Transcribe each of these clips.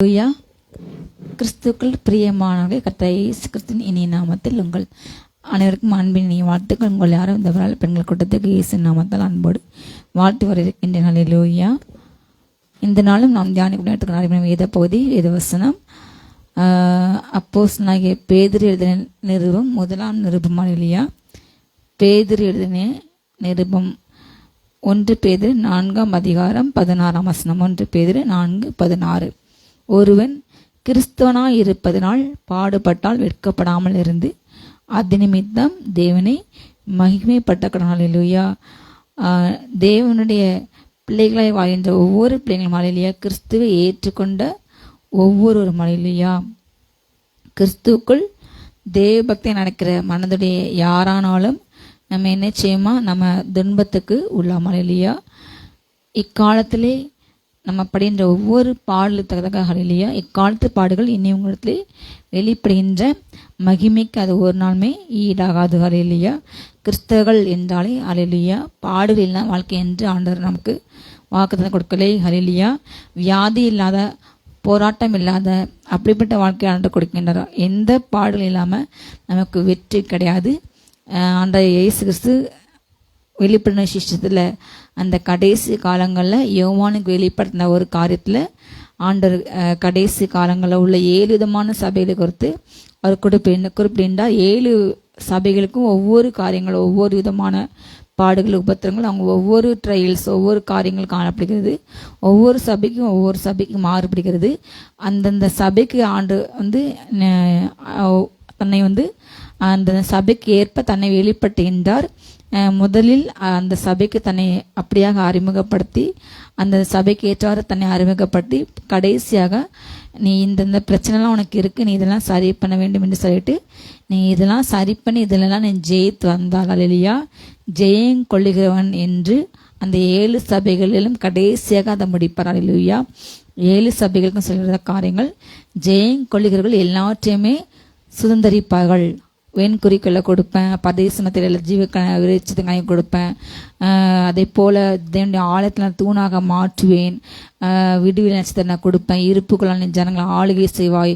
ஹல்லேலூயா. கிறிஸ்துக்கள் பிரியமானவர்களே, கர்த்தர் இயேசு கிறிஸ்துவின் இனிய நாமத்தில் உங்கள் அனைவருக்கும் அன்பின் இனிய வாழ்த்துக்கள். உங்கள் யாரும் இந்த நாள் பெண்கள் கூட்டத்துக்கு இயேசு நாமத்தால் அன்போடு வாழ்த்து வரவேற்கின்றேன். ஹல்லேலூயா. இந்த நாளும் நாம் தியானிக்க அறிவின வேத பகுதி வேத வசனம் அப்போஸ்தலனாகிய பேதுரு எழுதின நிருபம் முதலாம் நிருபம். ஹல்லேலூயா. பேதுரு எழுதின நிருபம் 1 பேதுரு 4ஆம் அதிகாரம் 16ஆம் வசனம். 1 பேதுரு 4:16. ஒருவன் கிறிஸ்தவனாய் இருப்பதனால் பாடுபட்டால் வெட்கப்படாமல் இருந்து அது நிமித்தம் தேவனை மகிமைப்பட்ட கடவுள். ஹல்லேலூயா. தேவனுடைய பிள்ளைகளாய் வாழ்கின்ற ஒவ்வொரு பிள்ளைகளும் ஹல்லேலூயா, கிறிஸ்துவை ஏற்றுக்கொண்ட ஒவ்வொரு ஹல்லேலூயா, கிறிஸ்துவுக்குள் தேவ பக்தியை நடக்கிற மனதுடைய யாரானாலும் நம்ம என்ன செய்யுமா, நம்ம துன்பத்துக்கு உள்ளாமல். ஹல்லேலூயா. இக்காலத்திலே நம்ம படுகின்ற ஒவ்வொரு பாடலுக்கு தக்கதாக ஹல்லேலூயா, இக்காலத்து பாடுகள் இனி உங்களிடத்திலே வெளிப்படுகின்ற மகிமைக்கு அது ஒரு நாளுமே ஈடாகாது. ஹல்லேலூயா. கிறிஸ்தவர்கள் என்றாலே ஹல்லேலூயா பாடுகள் இல்லாத வாழ்க்கை என்று ஆண்டவர் நமக்கு வாக்குத்தத்தம் கொடுக்கலே. ஹல்லேலூயா. வியாதி இல்லாத, போராட்டம் இல்லாத அப்படிப்பட்ட வாழ்க்கை ஆண்டவர் கொடுக்கின்றார். எந்த பாடுகள் இல்லாமல் நமக்கு வெற்றி கிடையாது. ஆண்டவர் இயேசு கிறிஸ்து வெளிப்படுத்தின சிஸ்டத்தில் அந்த கடைசி காலங்களில் யோவானுக்கு வெளிப்படுத்தின ஒரு காரியத்தில் ஆண்டவர் கடைசி காலங்களில் உள்ள 7 விதமான சபைகளை குறித்து அவர் குறிப்பிட்டார். 7 சபைகளுக்கும் ஒவ்வொரு காரியங்கள், ஒவ்வொரு விதமான பாடுகள், உபத்திரங்கள், அவங்க ஒவ்வொரு ட்ரையல்ஸ், ஒவ்வொரு காரியங்கள் காணப்படுகிறது. ஒவ்வொரு சபைக்கும் மாறுபடுகிறது. அந்தந்த சபைக்கு ஆண்டு தன்னை அந்த சபைக்கு ஏற்ப தன்னை வெளிப்படுத்துகின்றார். முதலில் அந்த சபைக்கு தன்னை அப்படியாக அறிமுகப்படுத்தி, அந்த சபைக்கு ஏற்றவாறு தன்னை அறிமுகப்படுத்தி, கடைசியாக நீ இந்த பிரச்சனைலாம் உனக்கு இருக்குது, நீ இதெல்லாம் சரி பண்ண வேண்டும் என்று சொல்லிட்டு, நீ இதெல்லாம் சரி பண்ணி இதிலெல்லாம் நீ ஜெயித்து வந்தால் ஹல்லேலூயா, ஜெயம் கொள்ளுகிறவன் என்று அந்த 7 சபைகளிலும் கடைசியாக அதை முடிப்பார். ஹல்லேலூயா. 7 சபைகளுக்கும் சொல்கிற காரியங்கள், ஜெயம் கொள்ளுகிறவர்கள் எல்லாற்றையுமே சுதந்திரிப்பார்கள். வெண்குறிக்களை கொடுப்பேன், பரதேசத்தில் விரைச்சத்துக்காய் கொடுப்பேன், அதே போல் தேவனுடைய ஆலயத்தில் தூணாக மாற்றுவேன், விடுதலை நட்சத்திரம் நான் கொடுப்பேன், இருப்புகளால் ஜனங்களை ஆளுகை செய்வாய்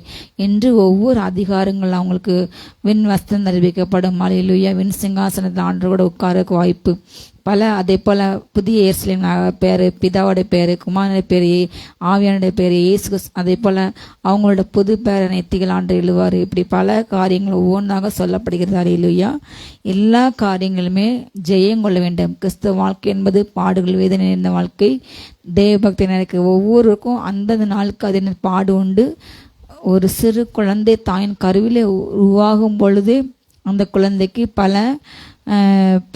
என்று ஒவ்வொரு அதிகாரங்கள் அவங்களுக்கு வெண் வஸ்திரம் அறிவிக்கப்படும். ஹல்லேலூயா. வெண் சிங்காசனத்தில் ஆண்டவரோட உட்காரக்கு வாய்ப்பு பல. அதே போல் புதிய எருசலேம் பேர், பிதாவோட பேர், குமாரனுடைய பேர், ஆவியானுடைய பேர், இயேசு, அதே போல் அவங்களோட புது பேரை நெத்திகள் ஆண்டு எழுவார். இப்படி பல காரியங்கள் ஒவ்வொன்றாக சொல்லப்படுகிறது. ஹல்லேலூயா. எல்லா காரியங்களுமே ஜெயம் கொள்ள வேண்டும். கிறிஸ்தவ வாழ்க்கை என்பது பாடுகள், வேதனை நிறைந்த வாழ்க்கை. தேவபக்தி நடக்க ஒவ்வொருவருக்கும் அந்தந்த நாளுக்கு அது பாடு உண்டு. ஒரு சிறு குழந்தை தாயின் கருவிலே உருவாகும் பொழுது அந்த குழந்தைக்கு பல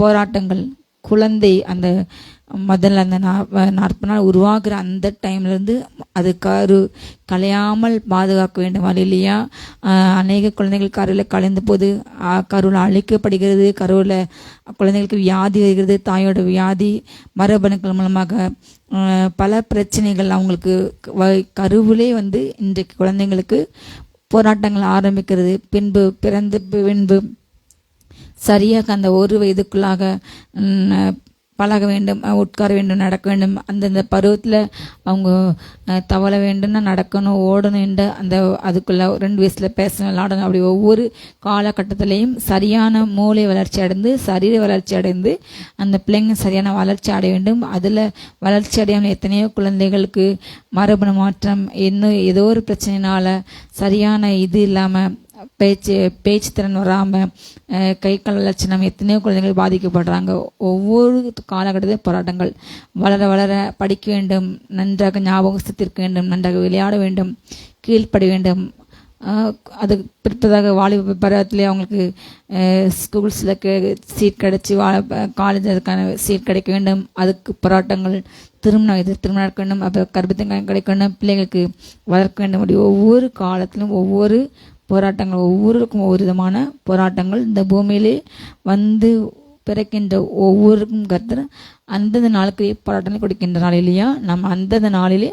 போராட்டங்கள். குழந்தை அந்த முதல்ல அந்த 40 நாள் உருவாகிற அந்த டைம்லேருந்து அது கலையாமல் பாதுகாக்க வேண்டும். ஹல்லேலூயா. அநேக குழந்தைகள் கருவில் கலைந்த போது கருவில் அழிக்கப்படுகிறது. கருவில் குழந்தைகளுக்கு வியாதி வருகிறது. தாயோட வியாதி, மரபணுக்கள் மூலமாக பல பிரச்சனைகள் அவங்களுக்கு கருவிலே இன்றைக்கு குழந்தைங்களுக்கு போராட்டங்கள் ஆரம்பிக்கிறது. பின்பு சரியாக அந்த 1 வயதுக்குள்ளாக பழக வேண்டும், உட்கார வேண்டும், நடக்க வேண்டும். அந்தந்த பருவத்தில் அவங்க தவள வேண்டும்னா நடக்கணும், ஓடணும் என்ற அந்த அதுக்குள்ள 2 வயசில் பேசணும், விளாடணும். அப்படி ஒவ்வொரு காலகட்டத்திலையும் சரியான மூளை வளர்ச்சி அடைந்து, சரீர வளர்ச்சி அடைந்து அந்த பிள்ளைங்க சரியான வளர்ச்சி அடைய வேண்டும். அதில் வளர்ச்சி அடையாமல் எத்தனையோ குழந்தைகளுக்கு மரபணு மாற்றம், இன்னும் ஏதோ ஒரு பிரச்சனையினால சரியான இது இல்லாமல், பேச்சு திறன் வராமல், கை கால் வளர்ச்சி நம்ம எத்தனையோ குழந்தைகள் பாதிக்கப்படுறாங்க. ஒவ்வொரு காலகட்டத்தில் போராட்டங்கள். வளர வளர படிக்க வேண்டும், நன்றாக ஞாபகம் இருக்க வேண்டும், நன்றாக விளையாட வேண்டும், கீழ்ப்பட வேண்டும். அது பிற்பதாக வாலிப பருவத்திலே அவங்களுக்கு ஸ்கூல்ஸில் சீட் கிடச்சி காலேஜ் அதுக்கான சீட் கிடைக்க வேண்டும். அதுக்கு போராட்டங்கள். திருமணம் நடக்க வேண்டும், அப்போ கர்ப்பத்தை கிடைக்க வேண்டும், பிள்ளைகளுக்கு வளர்க்க வேண்டும். அப்படி ஒவ்வொரு காலத்திலும் ஒவ்வொரு போராட்டங்கள், ஒவ்வொருக்கும் ஒவ்வொரு விதமான போராட்டங்கள் இந்த பூமியிலே பிறக்கின்ற ஒவ்வொருக்கும் கர்த்தர் அந்தந்த நாளுக்கு போராட்டங்கள் கொடுக்கின்ற நாளிலேயா நம்ம அந்தந்த நாளிலே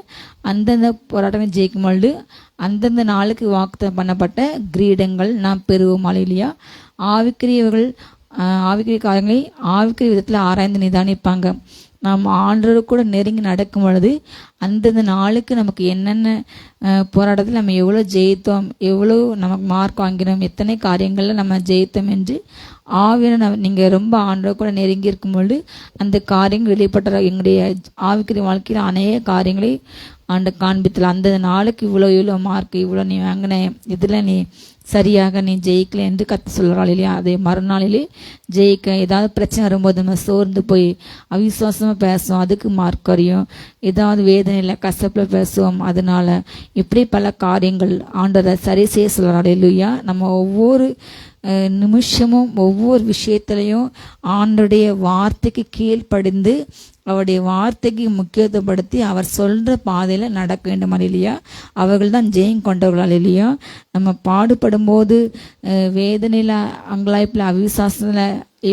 அந்தந்த போராட்டங்களை ஜெயிக்கும் பொழுது அந்தந்த நாளுக்கு வாக்குத்தத்தம் பண்ணப்பட்ட கிரீடங்கள் நாம் பெறுவோம். நாளிலேயா ஆவிக்குரிய காரியங்களை ஆவிக்குரிய விதத்தில் ஆராய்ந்து நிதானிப்பாங்க. நாம் ஆண்டோடு கூட நெருங்கி நடக்கும் பொழுது அந்தந்த நாளுக்கு நமக்கு என்னென்ன போராட்டத்தில் நம்ம எவ்வளோ ஜெயித்தோம், எவ்வளோ நமக்கு மார்க் வாங்கினோம், எத்தனை காரியங்களில் நம்ம ஜெயித்தோம் என்று ஆவியான நீங்கள் ரொம்ப ஆண்டோடு கூட நெருங்கி இருக்கும் பொழுது அந்த காரியங்கள் வெளிப்பட்ட எங்களுடைய ஆவிக்குரிய வாழ்க்கையில் அநேக காரியங்களை ஆண்டு காண்பித்தல. அந்த நாளுக்கு இவ்வளோ மார்க், இவ்வளோ நீ வாங்கின, இதில் நீ சரியாக நீ ஜெயிக்கல என்று கற்று சொல்கிறாள் இல்லையா. அதே மறுநாளிலே ஜெயிக்க ஏதாவது பிரச்சனை வரும்போது நம்ம சோர்ந்து போய் அவிசுவாசமாக பேசுவோம், அதுக்கு மார்க் குறையும். ஏதாவது வேதனையில் கசப்பில் பேசுவோம், அதனால இப்படி பல காரியங்கள் ஆண்டரை சரி செய்ய சொல்கிறாள் இல்லையா. நம்ம ஒவ்வொரு நிமிஷமும் ஒவ்வொரு விஷயத்திலையும் ஆண்டருடைய வார்த்தைக்கு கீழ்ப்படிந்து அவருடைய வார்த்தைக்கு முக்கியத்துவப்படுத்தி அவர் சொல்கிற பாதையில் நடக்க வேண்டும் இல்லையா. அவர்கள் தான் ஜெயம் கொண்டவர்களால் இல்லையா. நம்ம பாடுபடும் போது வேதனையில் அங்கலாய்ப்பில் அவிசுவாசத்தில்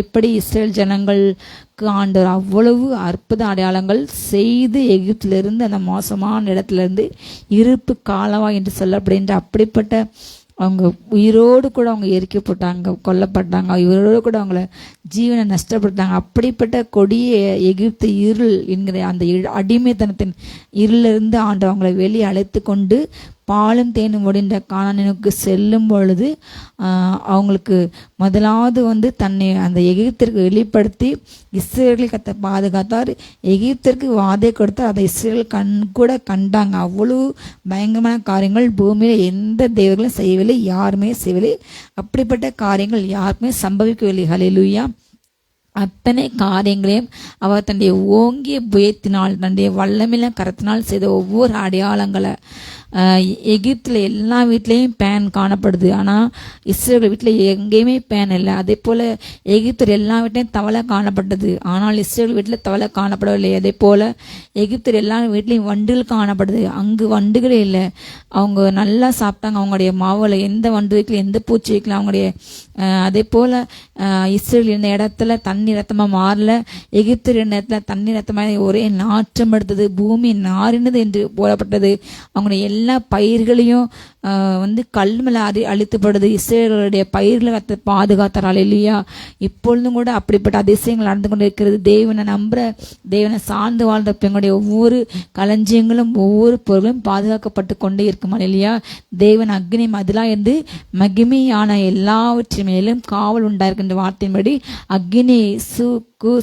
எப்படி இஸ்ரேல் ஜனங்களுக்கு ஆண்டவர் அவ்வளவு அற்புத அடையாளங்கள் செய்து எகிப்திலிருந்து அந்த மோசமான இடத்துலேருந்து இருப்பு காலவா என்று சொல்லப்படுகின்ற அப்படிப்பட்ட அவங்க உயிரோடு கூட அவங்க எரிக்கப்பட்டாங்க, கொல்லப்பட்டாங்க, உயிரோடு கூட அவங்கள ஜீவனை நஷ்டப்படுத்தாங்க. அப்படிப்பட்ட கொடிய எகிப்து இருள் என்கிற அந்த அடிமைத்தனத்தின் இருளிலிருந்து ஆண்டு அவங்களை வெளியே அழைத்து கொண்டு பாலும் தேனும் முடிந்த கானானுக்கு செல்லும் பொழுது அவங்களுக்கு முதலாவது தன்னை அந்த எகிப்திற்கு வெளிப்படுத்தி இஸ்ரேலை பாதுகாத்தார். எகிப்திற்கு வாதை கொடுத்தார், அதை இஸ்ரேல் கூட கண்டாங்க. அவ்வளவு பயங்கரமான காரியங்கள் பூமியில் எந்த தெய்வங்களும் செய்யவில்லை, யாருமே செய்யவில்லை. அப்படிப்பட்ட காரியங்கள் யாருக்குமே சம்பவிக்கவில்லை. ஹல்லேலூயா. அத்தனை காரியங்களையும் அவர் தன்னுடைய ஓங்கிய புயத்தினால் தன்னுடைய வல்லமில்ல கரத்தினால் செய்த ஒவ்வொரு அடையாளங்களை எகிப்தில் எல்லா வீட்லேயும் பேன் காணப்படுது, ஆனால் இஸ்ரேல் வீட்டில் எங்கேயுமே பேன் இல்லை. அதே போல் எகிப்தில் எல்லா வீட்லேயும் தவளை காணப்பட்டது, ஆனால் இஸ்ரேல் வீட்டில் தவளை காணப்படவில்லை. அதே போல் எகிப்தில் எல்லா வீட்லேயும் வண்டுகள் காணப்படுது, அங்கு வண்டுகளே இல்லை. அவங்க நல்லா சாப்பிட்டாங்க, அவங்களுடைய மாவில் எந்த வண்டு வைக்கல, எந்த பூச்சி வைக்கல. அவங்களுடைய அதே போல் இஸ்ரேல் இருந்த இடத்துல தண்ணி ரத்தமாக மாறல, எகிப்து இருந்த இடத்துல தண்ணி ரத்தமாக ஒரே நாற்றம் எடுத்தது, பூமி நாரினது என்று போலப்பட்டது. அவங்களுடைய எல்லா பயிர்களையும் கல் மேலே அழித்துப்படுது. இஸ்ரேலுடைய பயிர்களை கத்த பாதுகாத்தாரால் இல்லையா. இப்பொழுதும் கூட அப்படிப்பட்ட அதிசயங்கள் நடந்து கொண்டு இருக்கிறது. தேவனை நம்புற, தேவனை சார்ந்து வாழ்ந்த பெண்களுடைய ஒவ்வொரு களஞ்சியங்களும் ஒவ்வொரு பொருளும் பாதுகாக்கப்பட்டு கொண்டே இருக்குமா இல்லையா. தேவன் அக்னி மதிலா என்று மகிமையான எல்லாவற்றின் மேலும் காவல் உண்டாயிருக்கின்ற வார்த்தையின்படி அக்னி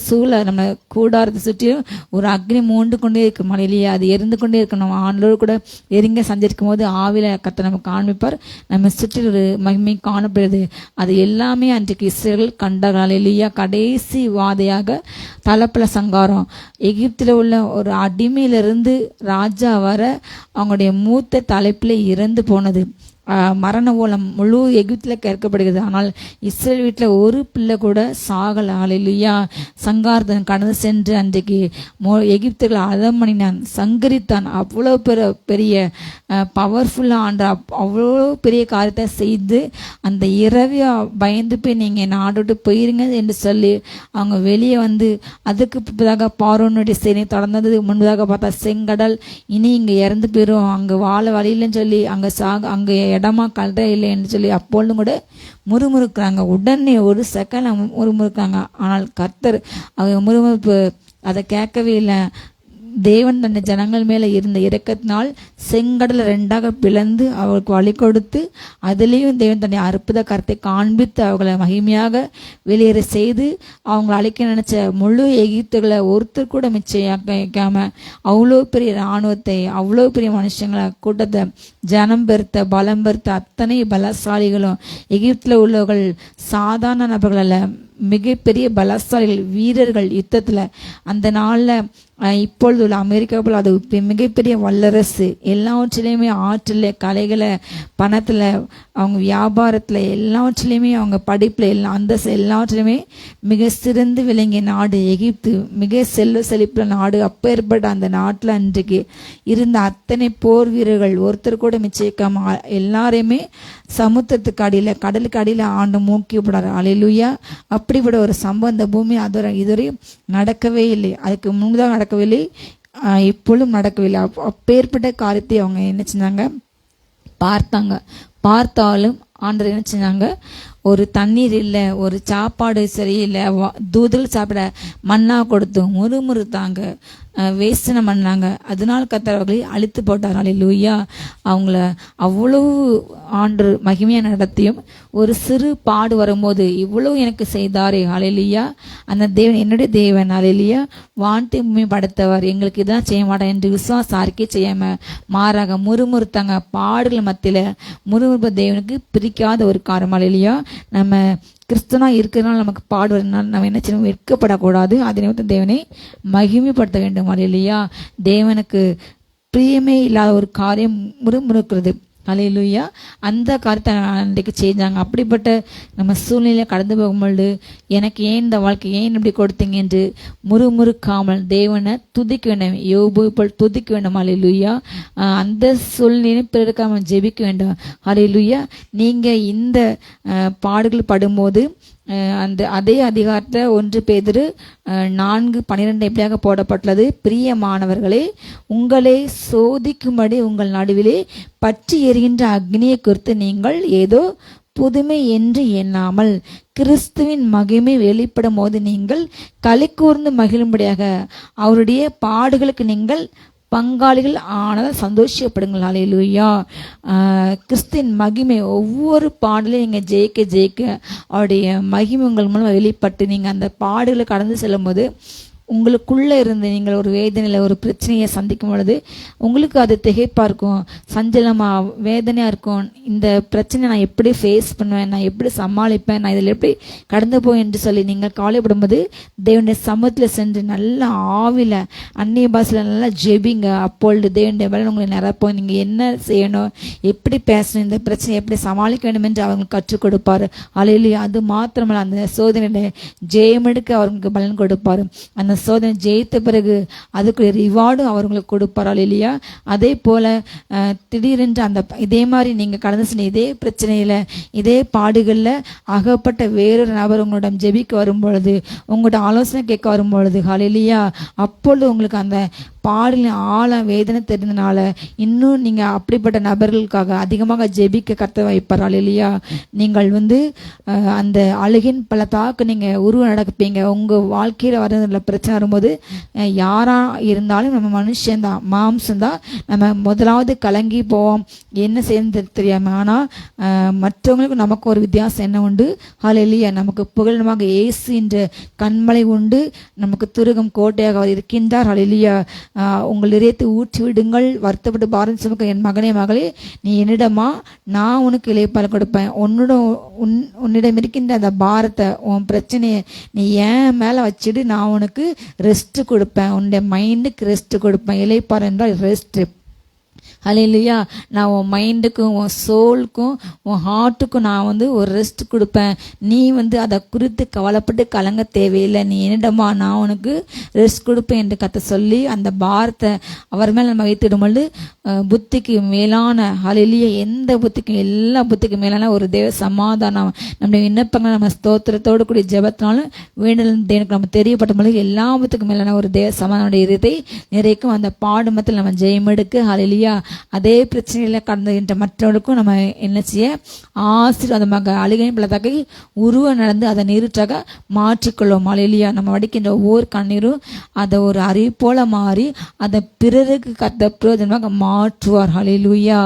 சூழ நம்ம கூடாரத்தை சுற்றியும் ஒரு அக்னி மூண்டு கொண்டே இருக்கும் இல்லையா. அது எரிந்து கொண்டே இருக்கும். நம்ம ஆண்டோடு கூட எரிங்க சஞ்சரிக்கும் போது ஆவில கத்த நம்ம காண்பிப்பார், நம்ம சுற்றி ஒரு மகிமை காணப்படுது. அது எல்லாமே அன்றைக்கு இஸ்ரேல் கண்டார்கள் இல்லையா. கடைசி வாதையாக தலப்பல சங்காரம், எகிப்தில் உள்ள ஒரு அடிமையிலிருந்து ராஜா வர அவங்களுடைய மூத்த தலைப்பில் இறந்து போனது. மரண ஓலம் முழு எகிப்தில் கேட்கப்படுகிறது, ஆனால் இஸ்ரேல் வீட்டில் ஒரு பிள்ளை கூட சாகல. ஹல்லேலூயா. சங்காரத்தன் கடந்து சென்று அன்றைக்கு எகிப்துகளை அதமணினான், சங்கரித்தான். அவ்வளோ பெரிய பவர்ஃபுல்லாக ஆண்ட அவ்வளோ பெரிய காரியத்தை செய்து அந்த இரவிய பயந்து போய் நீங்கள் நாடோட்டு போயிருங்க என்று சொல்லி அவங்க வெளியே அதுக்கு பிறகு பார்வோனுடைய சேனை தொடர்ந்தது. முன்பதாக பார்த்தா செங்கடல், இனி இங்கே இறந்து போயிடும், அங்கே வாழ வழியில்லைன்னு சொல்லி அங்கே இடமா கல்ற இல்லைன்னு சொல்லி அப்பொழுதும் கூட முறுமுறுக்கிறாங்க. உடனே ஒரு செகண்ட் முறுமுறுக்கிறாங்க. ஆனால் கர்த்தர் அவங்க முறுமுறுப்பு அதை கேட்கவே இல்லை. தேவன் தன்னை ஜனங்கள் மேலே இருந்த இரக்கத்தினால் செங்கடலை ரெண்டாக பிளந்து அவர்களுக்கு வழி கொடுத்து அதிலேயும் தேவன் தன்னை அற்புத கருத்தை காண்பித்து அவர்களை மகிமையாக வெளியேற செய்து அவங்களை அழிக்க நினைச்ச முழு எகிப்துகளை ஒருத்தர் கூட மிச்சையாக்காம அவ்வளோ பெரிய இராணுவத்தை, அவ்வளோ பெரிய மனுஷங்களை கூட்டத்தை, ஜனம் பெருத்த பலம் பெருத்த அத்தனை பலசாலிகளும் எகிப்தில் உள்ளவர்கள் சாதாரண நபர்கள் அல்ல, மிகப்பெரிய பலசாலிகள், வீரர்கள். யுத்தத்தில் அந்த நாளில் இப்பொழுது உள்ள அமெரிக்கா போல் அது மிகப்பெரிய வல்லரசு. எல்லாவற்றிலையுமே ஆற்றில், கலைகளை, பணத்தில், அவங்க வியாபாரத்தில், எல்லாவற்றிலையுமே அவங்க படிப்பில் எல்லாவற்றிலையுமே மிக சிறந்து விளங்கிய நாடு எகிப்து. மிக செழிப்புள்ள நாடு. அப்பேற்பட்ட அந்த நாட்டில் அன்றைக்கு இருந்த அத்தனை போர் வீரர்கள் ஒருத்தர் கூட மிச்சைக்காம எல்லாரையுமே சமுத்திரத்துக்கு அடியில், கடலுக்கு அடியில் ஆண்டு மூக்கிப்படாரு. ஹல்லேலூயா. அப்படிப்பட்ட ஒரு சம்பவம் இந்த பூமி இதுவரை நடக்கவே இல்லை. அதுக்கு முன்பதாக நடக்கவில்லை, இப்பொழுதும் நடக்கவில்லை. அப்பேற்பட்ட காரியத்தை அவங்க என்ன செஞ்சாங்க, பார்த்தாங்க. பார்த்தாலும் ஆண்டவர் என்ன செஞ்சாங்க, ஒரு தண்ணீர் இல்லை, ஒரு சாப்பாடு சரியில்லை, தூதல் சாப்பிட மண்ணா கொடுத்து முறுமுறுத்தாங்க, வேசனம் பண்ணாங்க. அதனால் கர்த்தர் அவர்களை அழித்து போட்டார். அல்லேலூயா. அவங்கள அவ்வளவு ஆண்டு மகிமையான நடத்தியும் ஒரு சிறு பாடு வரும்போது இவ்வளவு எனக்கு செய்தாரே. அல்லேலூயா. அந்த தேவன் என்னுடைய தேவன். அல்லேலூயா. வானத்தை பூமி படைத்தவர், எங்களுக்கு இதான் செய்ய மாட்டேன் என்று விசுவாசம் அறிக்கை செய்யாம மாறாக முறுமுறுத்தாங்க. பாடுகள் மத்தியில முறுமுறுப்பு தேவனுக்கு பிரிக்காத ஒரு காரணம். அல்லேலூயா. நம்ம கிறிஸ்தனா இருக்கிறதுனால நமக்கு பாடுவதனால நம்ம என்ன செய்யணும், வெட்கப்படக்கூடாது. அதனை வந்து தேவனை மகிமைப்படுத்த வேண்டும். அல்லேலூயா. தேவனுக்கு பிரியமே இல்லாத ஒரு காரியம் முறுமுறுக்கிறது. அல்லேலூயா. அந்த காரியத்தை அன்றைக்கு செஞ்சாங்க. அப்படிப்பட்ட நம்ம சூழ்நிலையை கடந்து போகும்பொழுது எனக்கு ஏன் இந்த வாழ்க்கை, ஏன் இப்படி கொடுத்தீங்க என்று முறுமுறுக்காமல் தேவனை துதிக்க வேண்டும். யோபு போல் துதிக்க வேண்டும். அல்லேலூயா. அந்த சூழ்நிலையை பிறக்காமல் ஜெபிக்க வேண்டும். அல்லேலூயா. நீங்க இந்த பாடுகள் படும்போது அதே அதிகாரத்தில் 1 பேதுரு 4:12 எப்படியாக போடப்பட்டுள்ளது, பிரியமானவர்களே, உங்களை சோதிக்கும்படி உங்கள் நடுவிலே பற்றி எரிகின்ற அக்னியை குறித்து நீங்கள் ஏதோ புதுமை என்று எண்ணாமல் கிறிஸ்துவின் மகிமை வெளிப்படும் போது நீங்கள் களி கூர்ந்து மகிழும்படியாக அவருடைய பாடுகளுக்கு நீங்கள் பங்காளிகள் ஆனதால் சந்தோஷப்படுங்கள். அல்லேலூயா. கிறிஸ்துவின் மகிமை ஒவ்வொரு பாடலையும் நீங்கள் ஜெயிக்க ஜெயிக்க அவருடைய மகிமை உங்கள் மூலம் வெளிப்பட்டு நீங்கள் அந்த பாடுகளை கடந்து செல்லும் போது உங்களுக்குள்ளே இருந்து நீங்கள் ஒரு வேதனையில் ஒரு பிரச்சனையை சந்திக்கும் பொழுது உங்களுக்கு அது திகைப்பாக இருக்கும், சஞ்சலமாக வேதனையாக இருக்கும். இந்த பிரச்சனை நான் எப்படி ஃபேஸ் பண்ணுவேன், நான் எப்படி சமாளிப்பேன், நான் இதில் எப்படி கடந்து போவேன் என்று சொல்லி நீங்கள் கவலைப்படும்போது தேவனுடைய சமூகத்தில் சென்று நல்ல ஆவில அந்நிய பாஷையில் நல்லா ஜெபிங்க. அப்பொழுது தேவனுடைய வேலை உங்களை நிரப்போம். நீங்கள் என்ன செய்யணும், எப்படி பேசணும், இந்த பிரச்சனையை எப்படி சமாளிக்க வேண்டும் என்று அவங்களுக்கு கற்றுக் கொடுப்பார். அல்லேலூயா. அது மாத்திரமல்ல, அந்த சோதனையில ஜெயமெடுக்க அவர்களுக்கு பலன் கொடுப்பார். அந்த சோதனை ஜெயித்த பிறகு அதுக்குரிய ரிவார்டும் அவர்களுக்கு கொடுப்பார். அல்லேலூயா. அதே போல திடீரென்று அந்த இதே மாதிரி நீங்க கடந்து சென்ற இதே பிரச்சனையில இதே பாடுகள்ல அகப்பட்ட வேறொரு நபர் உங்களிடம் ஜெபிக்க வரும் பொழுது, உங்களோட ஆலோசனை கேட்க வரும் பொழுது, அல்லேலூயா, அப்பொழுது உங்களுக்கு அந்த பாடலின் ஆழ வேதனை தெரிந்தனால இன்னும் நீங்க அப்படிப்பட்ட நபர்களுக்காக அதிகமாக ஜெபிக்க கர்த்தர் வைப்பார். அல்லேலூயா. நீங்கள் வந்து அந்த அழுகின் பல தாக்கு நீங்க உருவ நடப்பீங்க. உங்க வாழ்க்கையில வர பிரச்சனை வரும்போது யாரா இருந்தாலும் நம்ம மனுஷன்தான், மாம்சம்தான். நம்ம முதலாவது கலங்கி போவோம், என்ன செய்யறது தெரியாம. ஆனா மற்றவங்களுக்கு நமக்கு ஒரு வித்தியாசம் என்ன உண்டு. அல்லேலூயா. நமக்கு புகழமாக இயேசு என்ற கண்மலை உண்டு, நமக்கு துருகம் கோட்டையாக அவர் இருக்கின்றார். அல்லேலூயா. உங்கள் இதயத்தை ஊற்றி விடுங்கள், வருத்தப்பட்டு பாரம் சுமக்க என் மகனே மகளே, நீ என்னிடமா, நான் உனக்கு இளைப்பால் கொடுப்பேன். உன்னிடம் இருக்கின்ற அந்த பாரத்தை, உன் பிரச்சனையை நீ ஏன் மேலே வச்சுட்டு நான் உனக்கு ரெஸ்ட் கொடுப்பேன். உன்னுடைய மைண்டுக்கு ரெஸ்ட் கொடுப்பேன். இளைப்பார் என்றால் ரெஸ்ட். அல்லேலூயா. நான் உன் மைண்டுக்கும் உன் சோலுக்கும் உன் ஹார்ட்டுக்கும் நான் வந்து ஒரு ரெஸ்ட் கொடுப்பேன். நீ வந்து அதை குறித்து கவலைப்பட்டு கலங்க தேவையில்லை. நீ என்னிடமா, நான் உனக்கு ரெஸ்ட் கொடுப்பேன் என்று கத்த சொல்லி அந்த பாரத்தை அவர் மேல் நம்ம வைத்திடும்பொழுது புத்திக்கு மேலான, அல்லேலூயா, எந்த புத்திக்கும் எல்லா புத்திக்கும் மேலான ஒரு தேவ சமாதானம் நம்முடைய விண்ணப்பங்களை நம்ம ஸ்தோத்திரத்தோடு கூடிய ஜெபத்தினாலும் வேண்டல் தேவனுக்கு நம்ம தெரியப்பட்ட பொழுது எல்லா புத்திக்கும் மேலான ஒரு தேவ சமாதான இருதை நிறைக்கும். அந்த பாடுமத்தில் நம்ம ஜெயமெடுக்க. அல்லேலூயா. அதே பிரச்சனையில கடந்துகின்ற மற்றவர்களுக்கும் நம்ம என்ன செய்ய ஆசீர்வாதமாக அழுகையின் பள்ளத்தாக்கை உருவ நடந்து அதை நீருற்றாக மாற்றிக்கொள்வோம். அல்லேலூயா. நம்ம வடிக்கின்ற ஒவ்வொரு கண்ணீரும் அதை ஒரு அறிவு போல மாறி அதை பிறருக்கு கத்த பிரயோஜனமாக மாற்றுவார். அல்லேலூயா.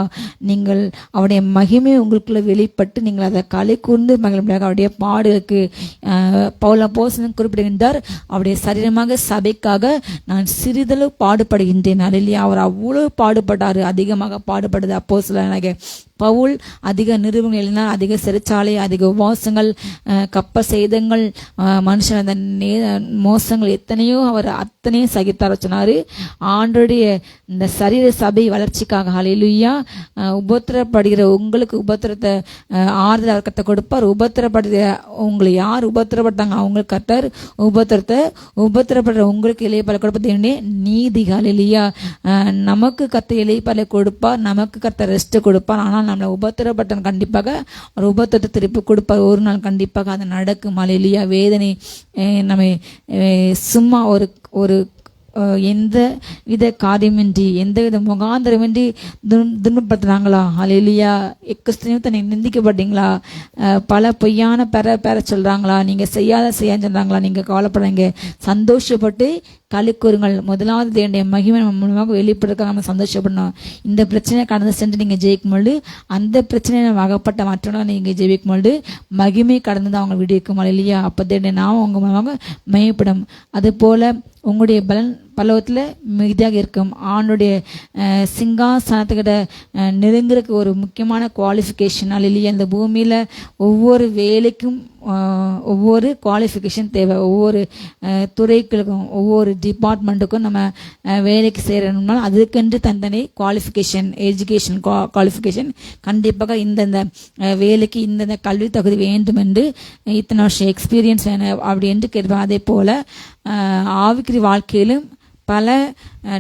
நீங்கள் அவருடைய மகிமை உங்களுக்குள்ள வெளிப்பட்டு நீங்கள் அதை களி கூர்ந்து மகிழ்ச்சியாக அவருடைய பாடுகளுக்கு பவுல் அப்போஸ்தலன் குறிப்பிடுகின்றார், அவருடைய சரீரமாக சபைக்காக நான் சிறிதளவு பாடுபடுகின்றேன். அல்லேலூயா. அவர் அவ்வளவு பாடுபட்டாரு, அதிகமாக பாடுபடுது. அப்போஸ்தலனாகிய பவுல் அதிக நிறுவனங்கள் எழுதினார், அதிக சிறைச்சாலை, அதிக உபவாசங்கள், கப்ப சேதங்கள், மனுஷன் அந்த மோசங்கள் எத்தனையோ அவர் அத்தனையும் சகித்தார் சொன்னாரு. ஆண்டோடைய இந்த சரீர சபை வளர்ச்சிக்காக. அல்லேலூயா. உபத்திரப்படுகிற உங்களுக்கு உபத்திரத்தை ஆறுதல் அவர் கத்த கொடுப்பார். உபத்திரப்படுகிற உங்களை யார் உபத்திரப்பட்டாங்க அவங்களுக்கு கர்த்தர் உபத்திரப்படுற உங்களுக்கு இளையப்பாலை கொடுப்பது நீதி. அல்லேலூயா. நமக்கு கத்த இளையப்பாலை கொடுப்பார், நமக்கு கத்த ரெஸ்ட் கொடுப்பார். ஆனால் நம்மளை உபத்திரப்பட்ட கண்டிப்பாக ஒரு உபத்திரத்தை திருப்பி கொடுப்பார். ஒரு நாள் கண்டிப்பாக அது நடக்கும். அல்லேலூயா. வேதனை நம்ம சும்மா ஒரு எந்த வித காரியமின்றி எந்த வித முகாந்திரமின்றி துன்பப்படுத்துனாங்களா? ஹல்லேலூயா. கிறிஸ்து தன்னை நிந்திக்கப்பட்டீங்களா? பல பொய்யான பெற சொல்றாங்களா? நீங்க செய்யாத சொல்றாங்களா? நீங்க கவலைப்படுறீங்க, சந்தோஷப்பட்டு களி கூறுங்கள். முதலாவது தேவனுடைய மகிமை நம்ம மூலமாக வெளிப்படுறதுக்காக நம்ம சந்தோஷப்படணும். இந்த பிரச்சனையை கடந்து சென்று நீங்க ஜெயிக்கும் பொழுது, அந்த பிரச்சனையை நம்ம அகப்பட்ட மற்றவங்க நீங்க ஜெயிக்கும் பொழுது மகிமை கடந்து தான் அவங்க விடுவிக்கும். இல்லையா? அப்போ தேவனுடைய நாமம் உங்க மூலமாக மையப்படும். அது போல உங்களுடைய பலன் பல்லவத்தில் மிகுதியாக இருக்கும். ஆணுடைய சிங்காசனத்துக்கிட்ட நெருங்குறதுக்கு ஒரு முக்கியமான குவாலிஃபிகேஷன் இல்லையா? இந்த பூமியில் ஒவ்வொரு வேலைக்கும் ஒவ்வொரு குவாலிஃபிகேஷன் தேவை. ஒவ்வொரு துறைகளுக்கும் ஒவ்வொரு டிபார்ட்மெண்ட்டுக்கும் நம்ம வேலைக்கு சேரணும்னா அதுக்கென்று தனித்தனி குவாலிஃபிகேஷன், எஜுகேஷன் குவாலிஃபிகேஷன் கண்டிப்பாக இந்தந்த வேலைக்கு இந்தந்த கல்வி தகுதி வேண்டும் என்று இத்தனை வருஷம் எக்ஸ்பீரியன்ஸ் வேணும் அப்படி என்று கேட்பாங்க. அதே போல் ஆவிக்குரிய வாழ்க்கையிலும் பல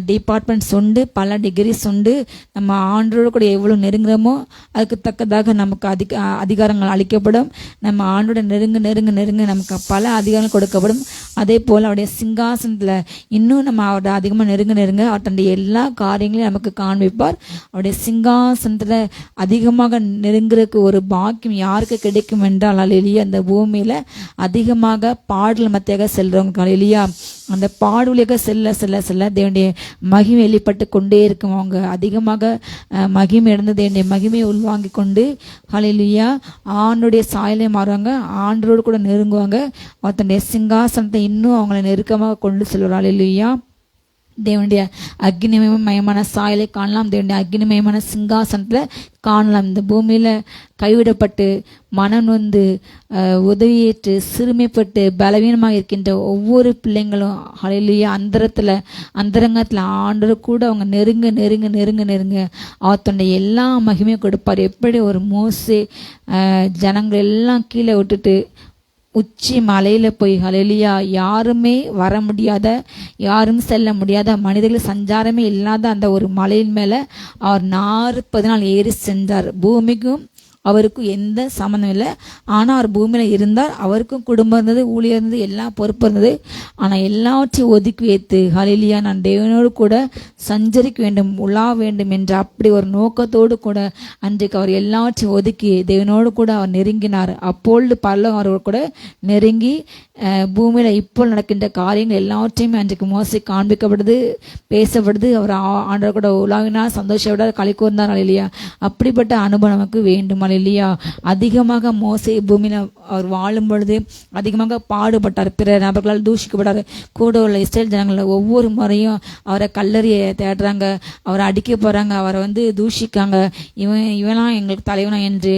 டிபார்ட்மெண்ட்ஸ் உண்டு, பல டிகிரிஸ் உண்டு. நம்ம ஆண்டோடு கூட எவ்வளோ நெருங்குறோமோ அதுக்கு தக்கதாக நமக்கு அதிகாரங்கள் அளிக்கப்படும். நம்ம ஆண்டோட நெருங்க நமக்கு பல அதிகாரங்கள் கொடுக்கப்படும். அதே போல் அவருடைய சிங்காசனத்தில் இன்னும் நம்ம அவரோட அதிகமாக நெருங்க அவருடைய எல்லா காரியங்களையும் நமக்கு காண்பிப்பார். அவருடைய சிங்காசனத்தில் அதிகமாக நெருங்குறதுக்கு ஒரு பாக்கியம் யாருக்கு கிடைக்கும் என்றால் அல்லேலூயா, அந்த பூமியில் அதிகமாக பாடல் மத்தியாக செல்றவங்க அல்லேலூயா, அந்த பாடுவழியாக செல்ல தேவனுடைய மகிமை வெளிப்பட்டு கொண்டே இருக்கும். அவங்க அதிகமாக மகிமை இழந்து தேவனுடைய மகிமையை உள்வாங்கி கொண்டு ஹல்லேலூயா ஆண்டுடைய சாயலை மாறுவாங்க, ஆண்டோடு கூட நெருங்குவாங்க. தன்னுடைய சிங்காசனத்தை இன்னும் அவங்களை நெருக்கமாக கொண்டு செல்வார். ஹல்லேலூயா. தேவனுடைய அக்னிமயமான சாயலை காணலாம், தேவனுடைய அக்னிமயமான சிங்காசனத்தில் காணலாம். இந்த பூமியில் கைவிடப்பட்டு மனம் நொந்து உதவியேற்று சிறுமைப்பட்டு பலவீனமாக இருக்கின்ற ஒவ்வொரு பிள்ளைங்களும் ஹல்லேலூயா அந்தரங்கத்தில் ஆண்டோடு கூட அவங்க நெருங்க அவத்தோடைய எல்லா மகிமையும் கொடுப்பார். எப்படி ஒரு மோசே ஜனங்கள் எல்லாம் கீழே விட்டுட்டு உச்சி மலையில் போய் ஹல்லேலூயா யாருமே வர முடியாத, யாரும் செல்ல முடியாத, மனிதர்கள் சஞ்சாரமே இல்லாத அந்த ஒரு மலையின் மேலே அவர் 40 நாள் ஏறி சென்றார். பூமிக்கும் அவருக்கும் எந்த சம்மந்தம் இல்லை. ஆனால் அவர் பூமியில் இருந்தார், அவருக்கும் குடும்பம் இருந்தது, ஊழியர் இருந்தது, எல்லாம் பொறுப்பு இருந்தது. ஆனால் எல்லாவற்றையும் ஒதுக்கி வைத்து ஹல்லேலூயா நான் தேவனோடு கூட சஞ்சரிக்க வேண்டும், உலா வேண்டும் என்ற அப்படி ஒரு நோக்கத்தோடு கூட அன்றைக்கு அவர் எல்லாவற்றையும் ஒதுக்கி தேவனோடு கூட அவர் நெருங்கினார். அப்பொழுது பரலோகம் அவரோடு கூட நெருங்கி பூமியில் இப்போ நடக்கின்ற காரியங்கள் எல்லாவற்றையுமே அன்றைக்கு மோசே காண்பிக்கப்படுது, பேசப்படுது. அவர் ஆண்டவர் கூட உலாவினார், சந்தோஷப்பட களி கூர்ந்தார். ஹல்லேலூயா. அப்படிப்பட்ட அனுபவம் நமக்கு வேண்டும். ஹல்லேலூயா. அதிகமாக மோசே பூமியில் அவர் வாழும் பொழுது அதிகமாக பாடுபட்டார், பிற நபர்களால் தூஷிக்கப்பட்டார். கூட உள்ள இஸ்ரேல் ஜனங்கள் ஒவ்வொரு முறையும் அவரை கல்லறிய தேடுறாங்க, அவரை அடிக்க போகிறாங்க, அவரை தூஷிக்காங்க. இவெல்லாம் எங்களுக்கு தலைவனா என்று,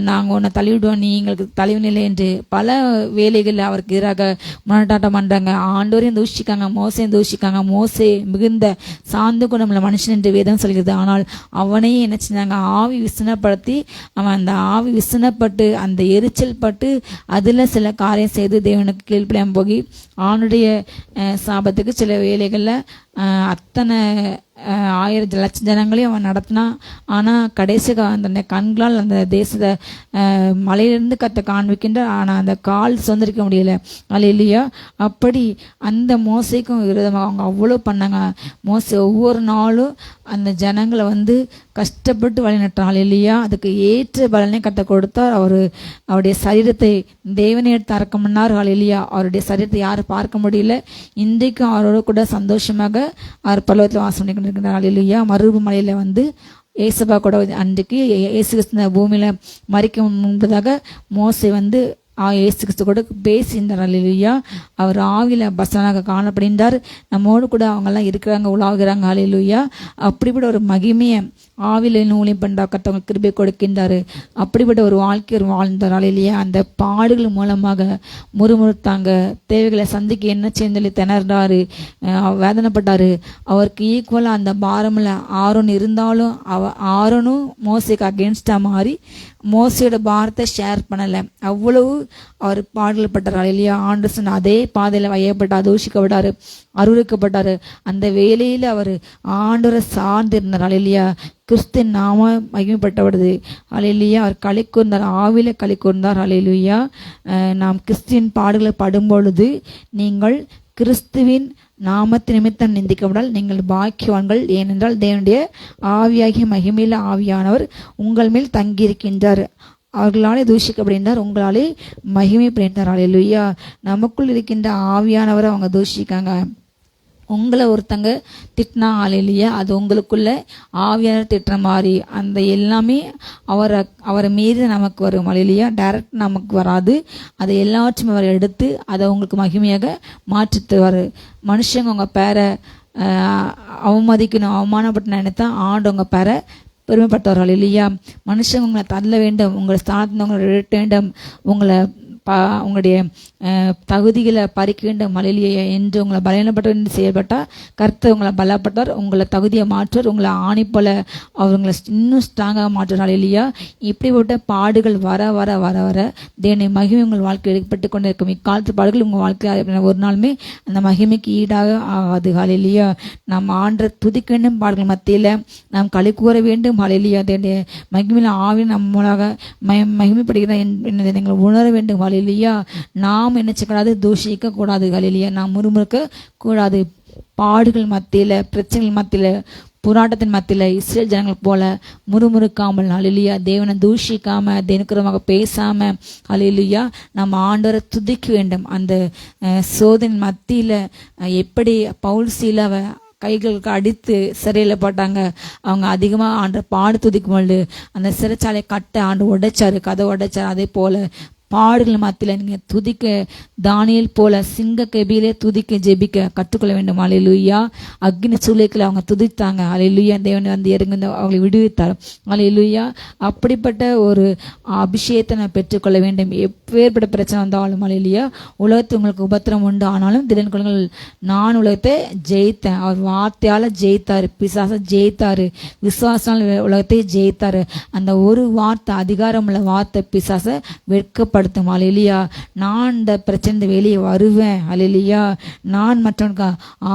நாங்கள் உன்னை தள்ளிவிடுவோம், நீ எங்களுக்கு தலைவன் இல்லை என்று பல வேலைகளில் அவருக்கு எதிராக முன்னாட்டம் பண்ணுறாங்க. ஆண்டோரையும் தூஷிக்காங்க, மோசையும் தூஷிக்காங்க. மோசே மிகுந்த சார்ந்து குணமுள்ள மனுஷன் என்று வேதம் சொல்கிறது. ஆனால் அவனையும் என்ன செஞ்சாங்க, ஆவி விசனப்படுத்தி அவன் அந்த ஆவி விசனப்பட்டு அந்த எரிச்சல் பட்டு அதில் சில காரியம் செய்து தேவனுக்கு கீழ்ப்படியாமல் போகி அவனுடைய சாபத்துக்கு சில வேலைகளில் அத்தனை 1000 லட்சம் ஜனங்களையும் அவன் நடத்தினான். ஆனால் கடைசி அந்த கண்களால் அந்த தேசத்தை மலையிலிருந்து காண்பிக்கின்ற, ஆனால் அந்த கால் சுதந்திரிக்க முடியல. ஹல்லேலூயா. அப்படி அந்த மோசைக்கும் விரோதமாக அவங்க அவ்வளோ பண்ணாங்க. மோசை ஒவ்வொரு நாளும் அந்த ஜனங்களை கஷ்டப்பட்டு வழிநட்டான். ஹல்லேலூயா. அதுக்கு ஏற்ற பலனை கொடுத்தார். அவருடைய சரீரத்தை தேவனை எடுத்து அறக்க பண்ணார். ஹல்லேலூயா. அவருடைய சரீரத்தை யாரும் பார்க்க முடியல. இன்றைக்கும் அவரோட கூட சந்தோஷமாக அவர் பரலோகத்தில் வாசம் பண்ணி கொண்டிருக்கிறார். ஹல்லேலூயா. மருவு மலையில் ஏசப்பா கூட அன்றைக்கு இயேசு கிறிஸ்து பூமியில் மறிக்க முன்பதாக மோசே இயேசு கிறிஸ்து கூட பேசியிருந்தார். ஹல்லேலூயா. அவர் ஆவியில் பசனாக காணப்படுகின்றார். நம்மோடு கூட அவங்கெல்லாம் இருக்கிறாங்க, உலாவுகிறாங்க. ஹல்லேலூயா. அப்படிப்பட்ட ஒரு மகிமையை ஆவியில் ஊழியம் பண்ணுறா கத்தவங்க கிருபை கொடுக்கின்றார். அப்படிப்பட்ட ஒரு வாழ்க்கை வாழ்ந்தார். ஹல்லேலூயா. அந்த பாடுகள் மூலமாக முறுமுறுத்தாங்க, தேவைகளை சந்திக்க என்ன சேர்ந்தலி திணறாரு, வேதனைப்பட்டார். அவருக்கு ஈக்குவலாக அந்த பாரமில் ஆரோன் இருந்தாலும் ஆரோனும் மோசைக்கு அகேன்ஸ்டாக மாறி மோசையோட பாரத்தை ஷேர் பண்ணலை. அவ்வளவு அவர் பாடல் பட்டார். ஹல்லேலூயா. ஆண்டு சொன்ன அதே பாதையில் வையப்பட்டார், தூஷிக்கப்பட்டார், அருளிக்கப்பட்டார். அந்த வேலையில் அவர் ஆண்டவரை சார்ந்து இருந்தார். ஹல்லேலூயா. கிறிஸ்து நாம மகிமைப்பட்டப்படுது. ஹல்லேலூயா. அவர் களி கூர்ந்தார், ஆவில களி கூர்ந்தார். ஹல்லேலூயா. நாம் கிறிஸ்துவின் பாடுகளை படும் பொழுது நீங்கள் கிறிஸ்துவின் நாமத்து நிமித்தம் நிந்திக்கப்படால் நீங்கள் பாக்கியவான்கள், ஏனென்றால் தேவனுடைய ஆவியாகிய மகிமையில ஆவியானவர் உங்கள் மேல் தங்கியிருக்கின்றார். அவர்களாலே தூஷிக்கப்படுகின்றார், உங்களாலே மகிமைப்படுகின்றார். அல்லேலூயா. நமக்குள் இருக்கின்ற ஆவியானவரை அவங்க தூஷிக்காங்க. உங்களை ஒருத்தங்க திட்டினா அல்லேலூயா, அது உங்களுக்குள்ள ஆவியானவர் திட்டுற மாதிரி அந்த எல்லாமே அவரை மீறி நமக்கு வரும். அல்லேலூயா. டைரக்ட் நமக்கு வராது. அதை எல்லாத்தையும் அவர் எடுத்து அதை உங்களுக்கு மகிமையாக மாற்றி தருவார். மனுஷங்க உங்கள் பேரை அவமதிக்கணும், அவமானப்பட்டு நினைத்தா ஆண்டு உங்கள் பேரை பெருமைப்பட்டவர்கள். இல்லையா? மனுஷங்க உங்களை தள்ள வேண்டும், உங்களை ஸ்தானத்தில் உங்களை இழட்ட வேண்டும், உங்களுடைய தகுதிகளை பறிக்க வேண்டும் அல்லேலூயா என்று உங்களை பலவீனப்பட்டவர் என்று செயல்பட்டால் கர்த்தர் உங்களை பலப்பட்டார், உங்களை தகுதியை மாற்றுவார், உங்களை ஆணி போல அவர் உங்களை இன்னும் ஸ்ட்ராங்காக மாற்றுவார். அல்லேலூயா. இப்படிப்பட்ட பாடுகள் வர வர வர வர தேவனுடைய மகிமை உங்கள் வாழ்க்கையில் ஏற்பட்டு கொண்டு இருக்கும். இக்காலத்து பாடுகள் உங்கள் வாழ்க்கையில் ஒரு நாளுமே அந்த மகிமைக்கு ஈடாக ஆகாது. அல்லேலூயா. நாம் ஆண்ட துதிக்க வேண்டும், பாடுகள் மத்தியில் நாம் களி கூற வேண்டும். அல்லேலூயா. தேவனுடைய மகிமையில் ஆவி நம்மளாக மகிமைப்படுகிற என்பதை நீங்கள் உணர வேண்டும். அல்லேலூயா. நாம் என்ன செய்யக்கூடாது? தூஷிக்க கூடாது. அல்லேலூயா. நாம் முறுமுறுக்க கூடாது. பாடுகள் மத்தியில், பிரச்சனைகள் மத்தியில், போராட்டத்தின் மத்தியில் இஸ்ரேல் ஜனங்கள் போல முறுமுறுக்காமல், அல்லேலூயா, தேவனை தூஷிக்காம, தினக்குறமாக பேசாம, அல்லேலூயா, நம்ம ஆண்டவரை துதிக்க வேண்டும். அந்த சோதனை மத்தியில் எப்படி பவுல் சீலாவை கைகளுக்கு அடித்து சிறையில் போட்டாங்க, அவங்க அதிகமாக ஆண்டு பாடு துதிக்கும் பொழுது அந்த சிறைச்சாலை கட்ட ஆண்டு உடைச்சாரு, கதை உடைச்சாரு. அதே போல பாடுகள் மத்தியில் நீங்கள் துதிக்க தானியேல் போல சிங்க கெபியிலே துதிக்க ஜெபிக்க கற்றுக்கொள்ள வேண்டும். அல்லேலூயா. அக்னி சூளைக்குள்ள அவங்க துதித்தாங்க. அல்லேலூயா. தேவன் வந்து இறங்கி அவங்களை விடுவித்தார். அல்லேலூயா. அப்படிப்பட்ட ஒரு அபிஷேகத்தை நான் பெற்றுக்கொள்ள வேண்டும். எப்பேற்பட்ட பிரச்சனை வந்தாலும் அல்லேலூயா. உலகத்தில் உங்களுக்கு உபத்திரம் உண்டு, ஆனாலும் திடன் கொள்ளுங்கள், நான் உலகத்தை ஜெயித்தேன். அவர் வார்த்தையால் ஜெயித்தார், பிசாசை ஜெயித்தார், விசுவாசனால் உலகத்தை ஜெயித்தார். அந்த ஒரு வார்த்தை, அதிகாரம் உள்ள வார்த்தை பிசாசை வெட்கப்படும். அல்லேலூயா. நான் இந்த பிரச்சனை வெளியே வருவேன். அல்லேலூயா. நான் மற்றவனுக்கு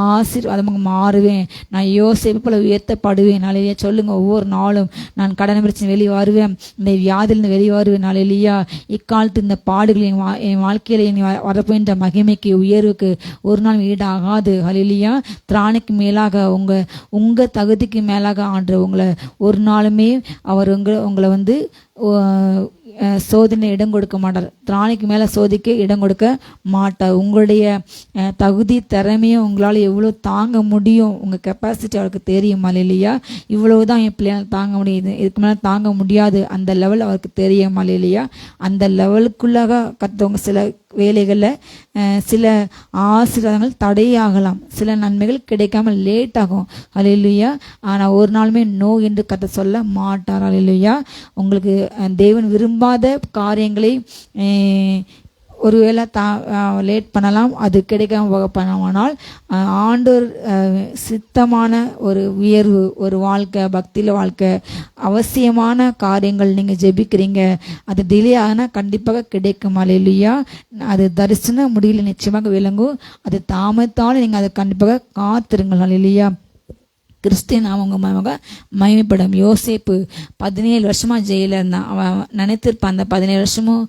ஆசீர்வாதமாக மாறுவேன். நான் யோசேப்பு போல உயர்த்தப்படுவேன். அல்லேலூயா. சொல்லுங்க, ஒவ்வொரு நாளும் நான் கடன் பிரச்சனை வெளியே வருவேன், இந்த வியாதிலிருந்து வெளியே வருவேன். அல்லேலூயா. இக்காலத்து இந்த பாடுகள் என் வாழ்க்கையில வரப்போகின்ற மகிமைக்கு உயர்வுக்கு ஒரு நாள் ஈடாகாது. அல்லேலூயா. திராணிக்கு மேலாக உங்க தகுதிக்கு மேலாக ஆண்டு உங்களை ஒரு நாளுமே அவர் உங்களை வந்து சோதனை இடம் கொடுக்க மாட்டார். திராணிக்கு மேலே சோதிக்க இடம் கொடுக்க மாட்டார். உங்களுடைய தகுதி திறமையும் உங்களால் எவ்வளோ தாங்க முடியும், உங்கள் கெப்பாசிட்டி அவருக்கு தெரியும். அல்லேலூயா. இவ்வளவுதான் என் பிள்ளையால் தாங்க முடியுது, இதுக்கு மேலே தாங்க முடியாது, அந்த லெவல் அவருக்கு தெரியும். அல்லேலூயா. அந்த லெவலுக்குள்ளாக கற்றவங்க சில வேலைகளில் சில ஆசீர்வாதங்கள் தடையாகலாம், சில நன்மைகள் கிடைக்காமல் லேட் ஆகும். அல்லேலூயா. ஆனால் ஒரு நாளுமே நோ என்று கத்த சொல்ல மாட்டார். அல்லேலூயா. உங்களுக்கு தேவன் விரும்பாத காரியங்களை ஒருவேளை லேட் பண்ணலாம், அது கிடைக்காம போக பண்ணாமல் ஆண்டோர் சித்தமான ஒரு உயர்வு, ஒரு வாழ்க்கை, பக்தியில் வாழ்க்கை, அவசியமான காரியங்கள் நீங்கள் ஜெபிக்கிறீங்க, அது டிலே ஆனால் கண்டிப்பாக கிடைக்கும். அல்லேலூயா. அது தரிசன முடியல நிச்சயமாக விளங்கும். அது தாமத்தால் நீங்கள் அதை கண்டிப்பாக காத்திருங்கள். அல்லேலூயா. கிறிஸ்டின் அவங்க மகிமைப்படும். யோசேப்பு 17 வருஷமாக ஜெயிலில் இருந்தான். அவன் நினைத்திருப்பான் அந்த 17 வருஷமும்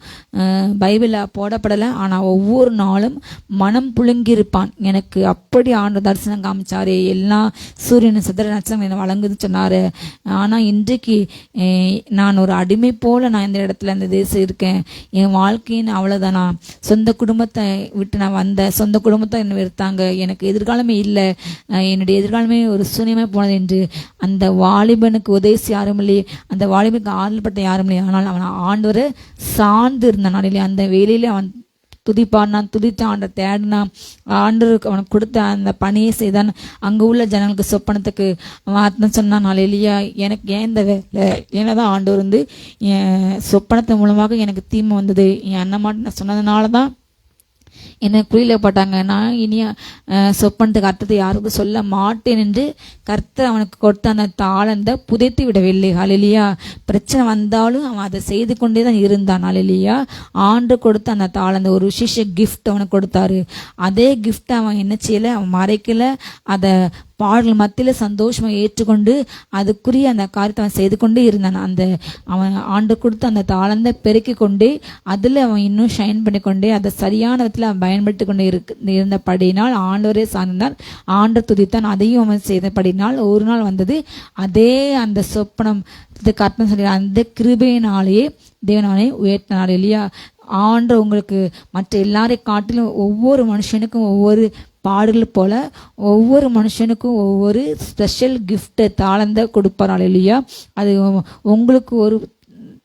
பைபிளில் போடப்படலை, ஆனால் ஒவ்வொரு நாளும் மனம் புழுங்கியிருப்பான். எனக்கு அப்படி ஆண்டு தரிசனம் காமிச்சாரு, எல்லா சூரியன் சித்திர நட்சத்திரம் என்னை வழங்குதுன்னு சொன்னார். ஆனால் இன்றைக்கு நான் ஒரு அடிமை போல் நான் இந்த இடத்துல இந்த தேசம் இருக்கேன், என் வாழ்க்கைன்னு அவ்வளோதானா, சொந்த குடும்பத்தை விட்டு நான் வந்தேன், சொந்த குடும்பத்தை என்னை வெறுத்தாங்க, எனக்கு எதிர்காலமே இல்லை, என்னுடைய எதிர்காலமே ஒரு சூன்யமாக போனது என்று அந்த வாலிபனுக்கு உதவி யாரும் இல்லையே, அந்த வாலிபனுக்கு ஆறுபட்ட யாரும் இல்லையே. ஆனால் அவன் ஆண்டவரை சார்ந்து இருந்தான். அந்த வேலையில அவன் துதிப்பான், நான் துதித்தான், ஆண்டை தேடினான், ஆண்டவருக்கு அவனுக்கு கொடுத்த அந்த பணியை செய்தான். அங்கே உள்ள ஜனங்களுக்கு சொப்பனத்துக்கு அவன் சொன்னான். அல்லேலூயா. எனக்கு ஏன் இந்த வேலை, ஏன்னதான் ஆண்டவர் வந்து சொப்பனத்தின் மூலமாக எனக்கு தீமை வந்தது, என் அண்ணன் நான் சொன்னதுனால தான் என்னை குழியில் போட்டாங்க, நான் இனிய சொப்பனத்துக்கு அர்த்தத்தை யாருக்கும் சொல்ல மாட்டேன் என்று கர்த்தர் அவனுக்கு கொடுத்த அந்த தாளந்தை புதைத்து விடவில்லை. அல்லேலூயா. பிரச்சனை வந்தாலும் அவன் அதை செய்து கொண்டே தான் இருந்தான். அல்லேலூயா. ஆண்டு கொடுத்த அந்த தாளந்தை ஒரு விசேஷ கிஃப்ட் அவனுக்கு கொடுத்தாரு. அதே கிஃப்ட் அவன் என்ன செய்யலை, அவன் மறைக்கல, அதை பாடல்கள் மத்தியில் சந்தோஷமாக ஏற்றுக்கொண்டு அதுக்குரிய அந்த காரியத்தை அவன் செய்து கொண்டே இருந்தான். அந்த அவன் ஆண்டு கொடுத்து அந்த தாளந்தை பெருக்கி கொண்டே அதில் அவன் இன்னும் ஷைன் பண்ணி கொண்டே அதை சரியான விதத்தில் அவன் பயன்படுத்தி கொண்டே இருந்தபடினால் ஆண்டவரே சார்ந்தார். ஆண்டு துதித்தான். அதையும் அவன் செய்தபடினால் ஒரு நாள் வந்தது. அதே அந்த சொப்பனம் கற்பனை சொல்லி அந்த கிருபையினாலேயே தேவனாலே உயர்த்தினார் இல்லையா. ஆண்டு உங்களுக்கு மற்ற எல்லாரையும் காட்டிலும் ஒவ்வொரு மனுஷனுக்கும் ஒவ்வொரு பாடுகள் போல ஒவ்வொரு மனுஷனுக்கும் ஒவ்வொரு ஸ்பெஷல் கிஃப்ட் தாளந்த கொடுப்பார் இல்லையா. அது உங்களுக்கு ஒரு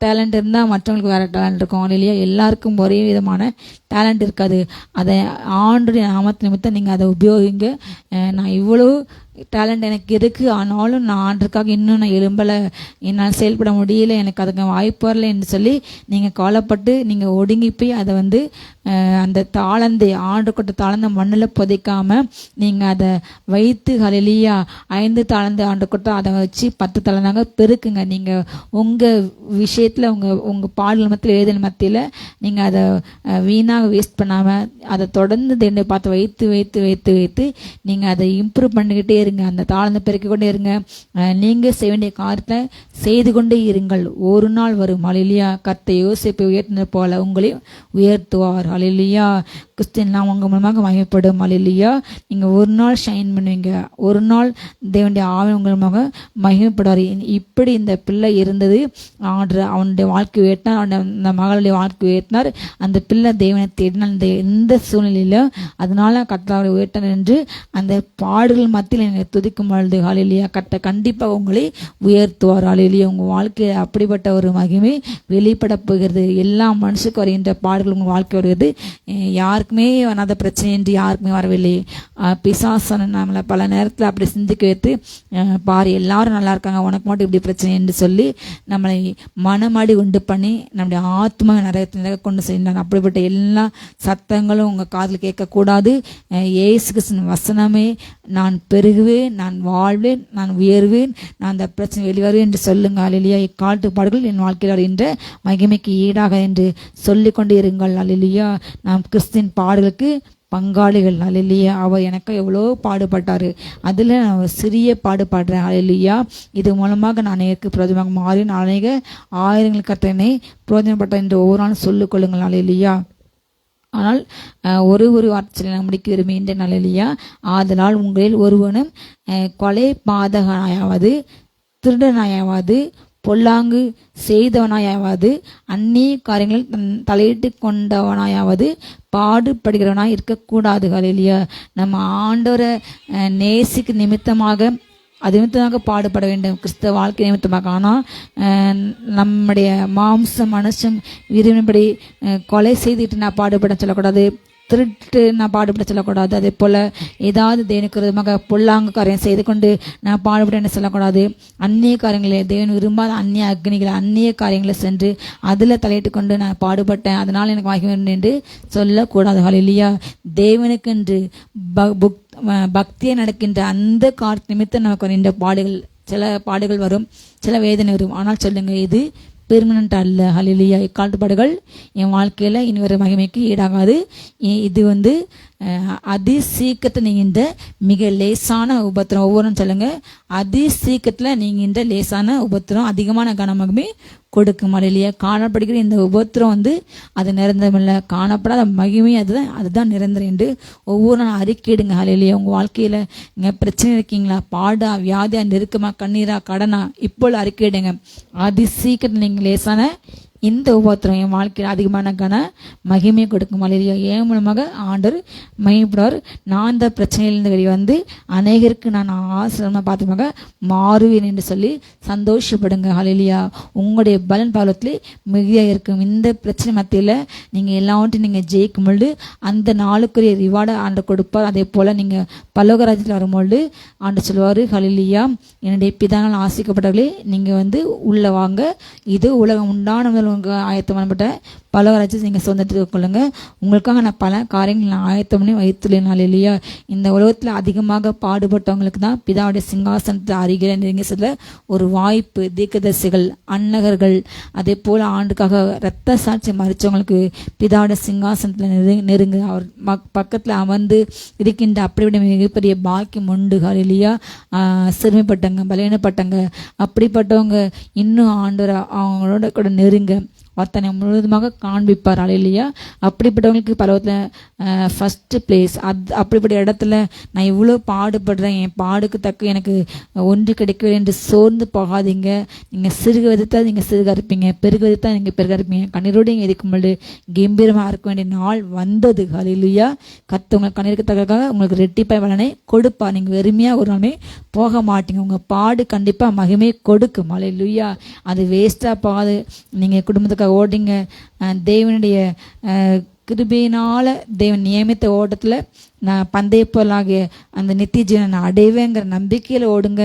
டேலண்ட் இருந்தால் மற்றவங்களுக்கு வேறு டேலண்ட் இருக்கும் இல்லையா. எல்லாருக்கும் ஒரே விதமான டேலண்ட் இருக்காது. அதை ஆண்டுடைய நாமத்து நிமித்தம் நீங்கள் அதை உபயோகிங்க. நான் இவ்வளோ டேலண்ட் எனக்கு இருக்குது, ஆனாலும் நான் ஆண்டுக்காக இன்னும் நான் எழும்பலை, என்னால் செயல்பட முடியல, எனக்கு அதுக்கு வாய்ப்பு வரல என்று சொல்லி நீங்கள் கவலைப்பட்டு நீங்கள் ஒடுங்கி போய் அதை அந்த தாளந்தை ஆண்டு கொட்ட தாளந்த மண்ணில் புதைக்காமல் நீங்கள் அதை வைத்து ஹல்லேலூயா 5 தாளந்து ஆண்டு கொட்ட அதை வச்சு 10 தாளந்தாங்க பெருக்குங்க. நீங்கள் உங்கள் விஷயத்தில் உங்கள் பாடல் மத்தியில் எழுதல் மத்தியில் நீங்கள் அதை வீணாக வேஸ்ட் பண்ணாமல் அதை தொடர்ந்து தேண்டை பார்த்து வைத்து வைத்து வைத்து வைத்து நீங்கள் அதை இம்ப்ரூவ் பண்ணிக்கிட்டே இருங்க. அந்த தாளந்தை பெருக்கிக் கொண்டே இருங்க. நீங்கள் செய்ய வேண்டிய காரியத்தை செய்து கொண்டே இருங்கள். ஒரு நாள் வரும் ஹல்லேலூயா. கர்த்தர் யோசேப்பை உயர்த்தினது போல உங்களை உயர்த்துவார் ஹல்லேலூயா. கிறிஸ்துவின் உங்கள் மூலமாக மகிமைப்படும் ஹல்லேலூயா. நீங்கள் ஒரு நாள் ஷைன் பண்ணுவீங்க. ஒரு நாள் தேவனுடைய ஆவி உங்கள் மூலமாக மகிமைப்படுவார். இப்படி இந்த பிள்ளை இருந்தது. அவனுடைய வாழ்க்கை உயர்த்தினார். அந்த மகளுடைய வாழ்க்கை உயர்த்தினார். அந்த பிள்ளை தேவனை தேடினார். எந்த சூழ்நிலையில அதனால கர்த்தரை உயர்த்தினார் என்று அந்த பாடுகள் மத்தியில் நீங்கள் துதிக்கும் பொழுது ஹல்லேலூயா கர்த்தர் கண்டிப்பாக உங்களை உயர்த்துவார் ஹல்லேலூயா. உங்கள் வாழ்க்கையில் அப்படிப்பட்ட ஒரு மகிமை வெளிப்பட போகிறது. எல்லா மனுஷுக்கு வருகின்ற பாடுகள் உங்கள் வாழ்க்கை வருகிறது. யாருக்குமே வராத பிரச்சனை என்று யாருக்குமே வரவில்லை. பிசாசன் நம்மளை பல நேரத்தில் அப்படி சிந்திக்க வைத்து பாரு எல்லாரும் நல்லா இருக்காங்க, உனக்கு மட்டும் இப்படி பிரச்சனை என்று சொல்லி நம்மளை மனமாடி உண்டு பண்ணி நம்முடைய ஆத்மா நிறைய கொண்டு செய்யணும். அப்படிப்பட்ட எல்லா சத்தங்களும் உங்கள் காதில் கேட்கக்கூடாது. இயேசு கிறிஸ்துவின் வசனமே நான் பெருகுவேன், நான் வாழ்வேன், நான் உயர்வேன், நான் அந்த பிரச்சனை வெளிவருவேன் என்று சொல்லுங்க ஹல்லேலூயா. இக்காலத்து பாடுகள் என் வாழ்க்கையில் வருகின்ற மகிமைக்கு ஈடாக என்று சொல்லிக்கொண்டு இருங்கள் ஹல்லேலூயா. நாம் கிறிஸ்துவின் பாடுகளுக்கு பங்காளிகள் ஹல்லேலூயா. அவர் எனக்கு எவ்வளோ பாடுபட்டார், அதில் நான் சிறிய பாடுபடுறேன் ஹல்லேலூயா. இது மூலமாக நான் அநேகருக்கு பிரயோஜனமாக மாறி அநேக ஆயிரங்கள் கர்த்தனை பிரயோஜனப்பட்டேன் என்று ஒவ்வொரு நாளும் சொல்லிக்கொள்ளுங்கள் ஹல்லேலூயா. ஆனால் ஒரு வார்த்தை நான் முடிக்க விரும்புகின்ற ஹல்லேலூயா. ஆதலால் உங்களில் ஒருவனும் கொலை பாதகனாயாவது திருடனாயாவது பொல்லாங்கு செய்தவனாயாவது அந்நிய காரியங்களில் தலையிட்டு கொண்டவனாயாவது பாடுபடுகிறவனாய் இருக்கக்கூடாது ஹல்லேலூயா. நம்ம ஆண்டவரை நேசிக்கு நிமித்தமாக அது நிமித்தமாக பாடுபட வேண்டும், கிறிஸ்தவ வாழ்க்கை நிமித்தமாக. ஆனால் நம்முடைய மாம்ச மனுஷன் விரும்பினபடி கொலை செய்துட்டு நான் பாடுபட சொல்லக்கூடாது, திருட்டு நான் பாடுபட சொல்லக்கூடாது. அதே போல் ஏதாவது தேவனுக்கு விரோதமாக பொல்லாங்கு காரியம் செய்து கொண்டு நான் பாடுபட சொல்லக்கூடாது. அந்நிய காரியங்களை தேவன் விரும்பாத அந்நிய அக்னிகளை அந்நிய காரியங்களை சென்று அதில் தலையிட்டு கொண்டு நான் பாடுபட்டேன் அதனால் எனக்கு வாங்கி வேண்டும் என்று சொல்லக்கூடாது ஹல்லேலூயா. தேவனுக்கு என்று பக்தியை நடக்கின்ற அந்த காரண நிமித்தம் நமக்கு வருகின்ற பாடுகள், சில பாடுகள் வரும், சில வேதனை வரும். ஆனால் சொல்லுங்க, இது பெர்மனண்ட் அல்ல ஹல்லேலூயா. இக்காலத்து பாடுகள் என் வாழ்க்கையில் இனி வர மகிமைக்கு ஈடாகாது. இது அதிசீக்கிரத்தில் நீங்கின்ற மிக லேசான உபத்திரம். ஒவ்வொன்றும் சொல்லுங்க, அதிசீக்கிரத்தில் நீங்கின்ற லேசான உபத்திரம் அதிகமான கனமகமே கொடுக்கும் ஹல்லேலூயா. காணப்படுகிற இந்த உபத்திரம் அது நிரந்தரமில்லை, காணப்படாத மகிமை அதுதான் நிரந்தரம் என்று ஒவ்வொரு நாள் அறிக்கையிடுங்க ஹல்லேலூயா. உங்கள் வாழ்க்கையில் நீங்கள் பிரச்சனை இருக்கீங்களா, பாடா வியாதியா நெருக்கமா கண்ணீரா கடனா, இப்போது அறிக்கையிடுங்க. அதிசீக்கிரத்தில் நீங்கள் லேசான இந்த உபத்திரம் என் வாழ்க்கையில் அதிகமான கன மகிமை கொடுக்கும் ஹல்லேலூயா. என் மூலமாக ஆண்டவர் மகிமைப்படுவார். நான் இந்த பிரச்சனையிலிருந்து வெளிவந்து அநேகருக்கு நான் ஆசிரியமாக பார்த்துமாக மாறுவேன் என்று சொல்லி சந்தோஷப்படுங்க ஹல்லேலூயா. உங்களுடைய பலன் பாலத்தில் மிகுதியாக இருக்கும். இந்த பிரச்சனை மத்தியில் நீங்கள் எல்லாவற்றையும் நீங்கள் ஜெயிக்கும் பொழுது அந்த நாளுக்குரிய ரிவார்டை ஆண்டு கொடுப்பார். அதே போல் நீங்கள் பல்லோகராஜத்தில் வரும்பொழுது ஆண்டு சொல்லுவார், ஹல்லேலூயா, என்னுடைய பிதானால் ஆசிக்கப்பட்டவர்களே நீங்கள் உள்ளே வாங்க, இது உலகம் உண்டான ஆயத்தமானப்பட்ட பலவராட்சி நீங்கள் சுதந்திரத்தை கொள்ளுங்க. உங்களுக்காக நான் பல காரியங்கள் நான் ஆயத்தம் பண்ணி வைத்துள்ளேன். இல்லையா, இந்த உலகத்தில் அதிகமாக பாடுபட்டவங்களுக்கு தான் பிதாவுடைய சிங்காசனத்தை அருகில நெருங்கி செல்ல ஒரு வாய்ப்பு. தீர்க்கதரிசிகள், அன்னகர்கள், அதே போல் ஆண்டுக்காக இரத்த சாட்சி மறிச்சவங்களுக்கு பிதாவுடைய சிங்காசனத்தில் நெருங்கு அவர் பக்கத்தில் அமர்ந்து இருக்கின்ற அப்படிப்பட்ட மிகப்பெரிய பாக்கியம் உண்டு. இல்லையா, சிறுமைப்பட்டவங்க, பலவீனப்பட்டவங்க, அப்படிப்பட்டவங்க இன்னும் ஆண்டவர் அவங்களோட கூட நெருங்க தன்னை முழுவதுமாக காண்பிப்பார். இல்லையா, அப்படிப்பட்டவங்களுக்கு பரவத்தில் ஃபஸ்ட்டு பிளேஸ். அப்படிப்பட்ட இடத்துல நான் இவ்வளோ பாடுபடுறேன், என் பாடுக்கு தக்க எனக்கு ஒன்று கிடைக்கவில்லை என்று சோர்ந்து போகாதீங்க. நீங்கள் சிறுக விதத்தால் நீங்கள் சிறுக இருப்பீங்க, பெருக விதத்தால் நீங்கள் பெருக இருப்பீங்க. கண்ணீரோடு நீங்கள் இருக்கும்போது கம்பீரமாக இருக்க வேண்டிய நாள் வந்தது. இல்லையா, கற்று உங்களுக்கு கண்ணீருக்கு தக்க உங்களுக்கு ரெட்டிப்பாய் பலனை கொடுப்பார். நீங்கள் வெறுமையாக ஒரு நாளுமே போக மாட்டீங்க. உங்கள் பாடு கண்டிப்பாக மகிமை கொடுக்கும். அல்லேலூயா, அது வேஸ்ட்டாக போகாது. நீங்கள் குடும்பத்துக்கு ஓடிங்க. தேவனுடைய கிருபையினால தேவன் நியமித்த ஓட்டத்தில் நான் பந்தய பொருளாகிய அந்த நித்திய ஜீவனை நான் அடைவேங்கிற நம்பிக்கையில் ஓடுங்க.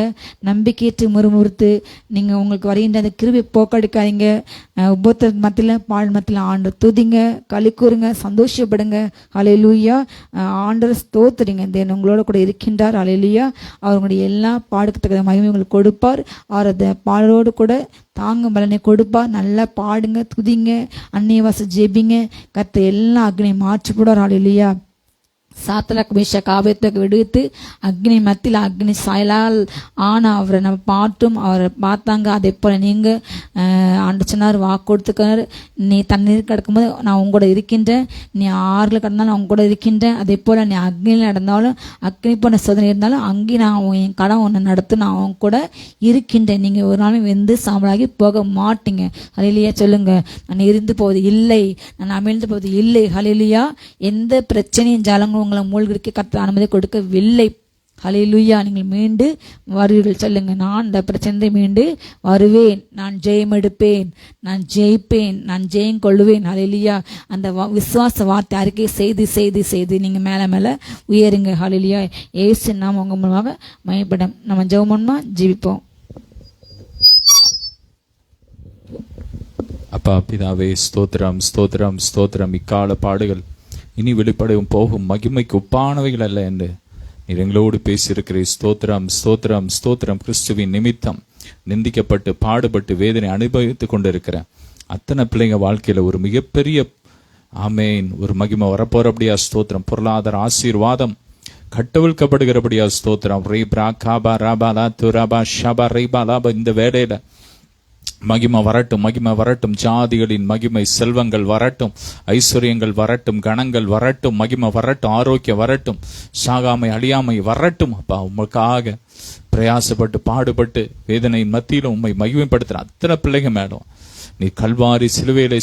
நம்பிக்கையற்று முறுமுறுத்து நீங்கள் உங்களுக்கு வருகின்ற அந்த கிருபை போக்கடிக்காதீங்க. உபத்த மத்தியில் பால் மத்தியில் ஆண்டு துதிங்க, களி கூறுங்க, சந்தோஷப்படுங்க. அல்லேலூயா, ஆண்டவர் ஸ்தோத்திரிங்க. தேவன் உங்களோட கூட இருக்கின்றார். அல்லேலூயா, அவங்களுடைய எல்லா பாடுக்கு தக்க மகிமை உங்களுக்கு கொடுப்பார். அவர் அந்த பாடலோடு கூட தாங்கும் பலனை கொடுப்பார். நல்லா பாடுங்க, துதிங்க, அந்நிய வாச ஜெபிங்க. கர்த்தர் எல்லா அக்னி மாற்றி போடுவார். அல்லேலூயா, சாத்ராக் மேஷாக் ஆபேத்நேகோ விடுவித்து அக்னி மத்தியில் அக்னி சாயலால் ஆன அவரை நம்ம பாட்டும் அவரை பார்த்தாங்க. அதே போல் நீங்கள் ஆண்டு சொன்னார், வாக்கு கொடுத்துக்கிறார், நீ தண்ணீர் கிடக்கும்போது நான் உங்களோட இருக்கின்றேன், நீ ஆறில் கிடந்தாலும் அவங்க கூட இருக்கின்றேன். அதே போல் நீ அக்னியில் நடந்தாலும் அக்னி போன சோதனை இருந்தாலும் அங்கேயும் நான் என் கடன் ஒன்று நடத்து நான் அவங்க கூட இருக்கின்றேன். நீங்கள் ஒரு நாளும் வெந்து சாம்பலாகி போக மாட்டீங்க. ஹல்லேலூயா சொல்லுங்க. நான் இருந்து போவது இல்லை, நான் அமிழ்ந்து போவது இல்லை. ஹல்லேலூயா, எந்த பிரச்சனையும் ஜாலங்களும் உங்களை மூழ்கிக்க கர்த்தர் அனுமதி கொடுக்கவில்லை. ஹல்லேலூயா, நீங்கள் மீண்டு வருவீர்கள். சொல்லுங்க, நான் இந்த பிரச்சனை மீண்டு வருவேன், நான் ஜெயம் எடுப்பேன், நான் ஜெயிப்பேன், நான் ஜெயம் கொள்ளுவேன். ஹல்லேலூயா, அந்த விசுவாச வார்த்தை அறிக்கை செய்து செய்து செய்து நீங்கள் மேலே மேலே உயருங்க. ஹல்லேலூயா, இயேசு நாம உங்க மூலமாக மகிமைப்படும். நம்ம ஜெபம் பண்ணோமா, ஜெபிப்போம். அப்பா பிதாவே, ஸ்தோத்திரம் ஸ்தோத்திரம் ஸ்தோத்திரம். இக்கால பாடுகள் இனி வெளிப்படையும் போகும் மகிமைக்கு ஒப்பானவைகள் அல்ல என்று நீர் எங்களோடு பேசியிருக்கிறீர். ஸ்தோத்திரம் ஸ்தோத்திரம் ஸ்தோத்திரம். கிறிஸ்துவின் நிமித்தம் நிந்திக்கப்பட்டு பாடுபட்டு வேதனை அனுபவித்துக் கொண்டிருக்கிற அத்தனை பிள்ளைங்க வாழ்க்கையில ஒரு மிகப்பெரிய ஆமேன் ஒரு மகிமை வரப்போறபடியா ஸ்தோத்திரம். பொருளாதார ஆசீர்வாதம் கட்டவிழ்க்கப்படுகிறபடியா ஸ்தோத்திரம். ரீபா காபா ராபா லா துராபா ஷபா ரீபா லாபா. இந்த வேலையில மகிமை வரட்டும், மகிமை வரட்டும். ஜாதிகளின் மகிமை, செல்வங்கள் வரட்டும், ஐஸ்வர்யங்கள் வரட்டும், கணங்கள் வரட்டும், மகிமை வரட்டும், ஆரோக்கியம் வரட்டும், சாகாமை அழியாமை வரட்டும். அப்பா உங்களுக்காக பிரயாசப்பட்டு பாடுபட்டு வேதனையின் மத்தியிலும் உண்மை மகிமைப்படுத்துற அத்தனை பிள்ளைங்க மேலும் நீ கல்வாரி சிலுவையில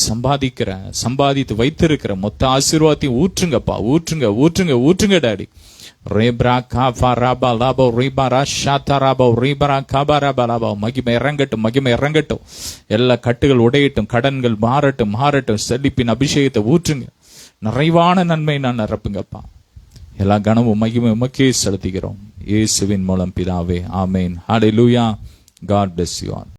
சம்பாதித்து வைத்திருக்கிற மொத்த ஆசீர்வாதத்தையும் ஊற்றுங்கப்பா, ஊற்றுங்க ஊற்றுங்க ஊற்றுங்க டாடி. மகிமை இறங்கட்டும், மகிமை இறங்கட்டும். எல்லா கட்டுகள் உடையட்டும், கடன்கள் மாறட்டும் மாறட்டும். செழிப்பின் அபிஷேகத்தை ஊற்றுங்க, நிறைவான நன்மை நான் நிரப்புங்கப்பா. எல்லா கனமும் மகிமை உமக்கே செலுத்துகிறோம் இயேசுவின் மூலம் பிதாவே, ஆமேன். ஹல்லேலூயா. God bless you all.